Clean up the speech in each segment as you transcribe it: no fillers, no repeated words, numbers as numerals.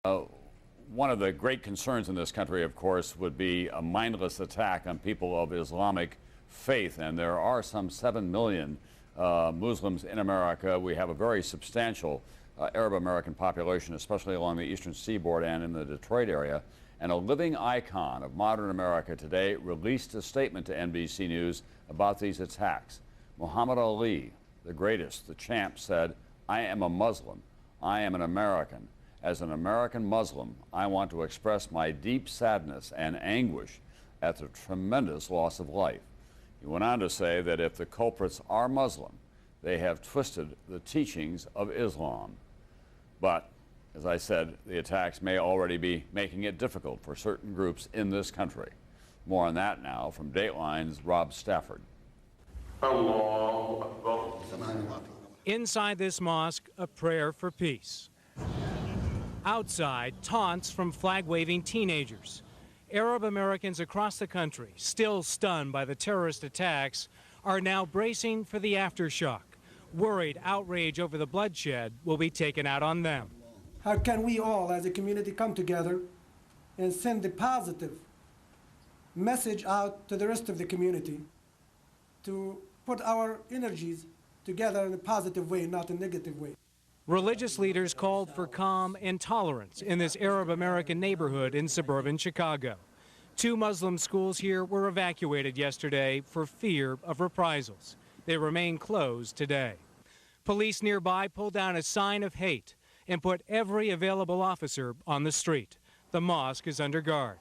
One of the great concerns in this country, of course, would be a mindless attack on people of Islamic faith. And there are some 7 million Muslims in America. We have a very substantial Arab American population, especially along the eastern seaboard and in the Detroit area. And a living icon of modern America today released a statement to NBC News about these attacks. Muhammad Ali, the greatest, the champ, said, "I am a Muslim. I am an American. As an American Muslim, I want to express my deep sadness and anguish at the tremendous loss of life." He went on to say that if the culprits are Muslim, they have twisted the teachings of Islam. But, as I said, the attacks may already be making it difficult for certain groups in this country. More on that now from Dateline's Rob Stafford. Inside this mosque, a prayer for peace. Outside, taunts from flag-waving teenagers. Arab Americans across the country, still stunned by the terrorist attacks, are now bracing for the aftershock, worried outrage over the bloodshed will be taken out on them. How can we all as a community come together and send a positive message out to the rest of the community to put our energies together in a positive way, not a negative way? Religious leaders called for calm and tolerance in this Arab American neighborhood in suburban Chicago. 2 Muslim schools here were evacuated yesterday for fear of reprisals. They remain closed today. Police nearby pulled down a sign of hate and put every available officer on the street. The mosque is under guard.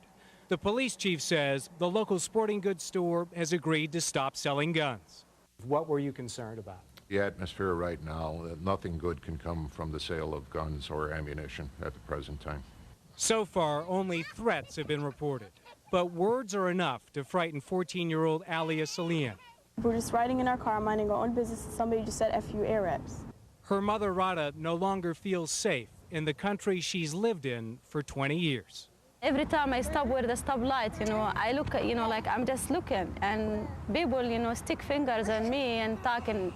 The police chief says the local sporting goods store has agreed to stop selling guns. What were you concerned about? The atmosphere right now, nothing good can come from the sale of guns or ammunition at the present time. So far, only threats have been reported. But words are enough to frighten 14-year-old Alia Salian. We're just riding in our car, minding our own business, and somebody just said, "F you Arabs." Her mother, Rada, no longer feels safe in the country she's lived in for 20 years. Every time I stop where the stoplight, I look, like I'm just looking, and people, stick fingers at me and talk and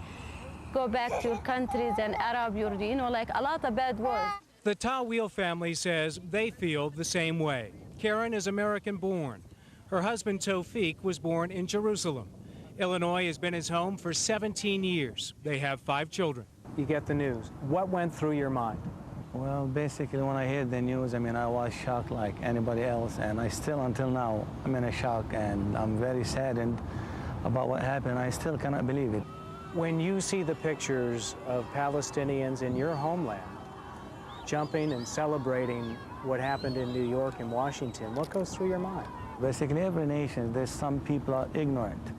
go back to your countries and Arab, like a lot of bad words. The Tawil family says they feel the same way. Karen is American-born. Her husband, Tawfiq, was born in Jerusalem. Illinois has been his home for 17 years. They have 5 children. You get the news. What went through your mind? Well, basically, when I heard the news, I was shocked like anybody else, and I still, until now, I'm in a shock, and I'm very saddened about what happened. I still cannot believe it. When you see the pictures of Palestinians in your homeland jumping and celebrating what happened in New York and Washington, what goes through your mind? Basically, every nation, there's some people are ignorant.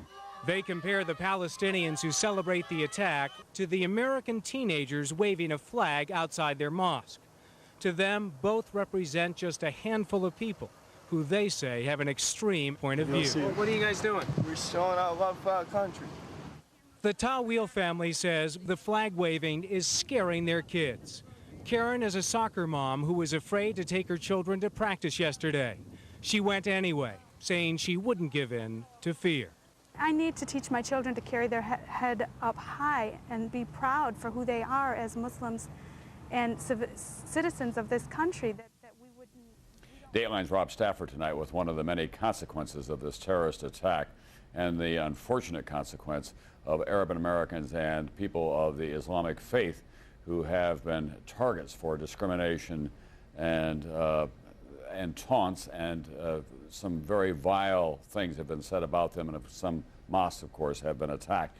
They compare the Palestinians who celebrate the attack to the American teenagers waving a flag outside their mosque. To them, both represent just a handful of people who they say have an extreme point of view. What are you guys doing? We're showing our love for our country. The Tawil family says the flag waving is scaring their kids. Karen is a soccer mom who was afraid to take her children to practice yesterday. She went anyway, saying she wouldn't give in to fear. I need to teach my children to carry their head up high and be proud for who they are as Muslims and citizens of this country. That we wouldn't. Dateline's Rob Stafford tonight with one of the many consequences of this terrorist attack and the unfortunate consequence of Arab Americans and people of the Islamic faith who have been targets for discrimination and taunts, and some very vile things have been said about them, and some mosques, of course, have been attacked.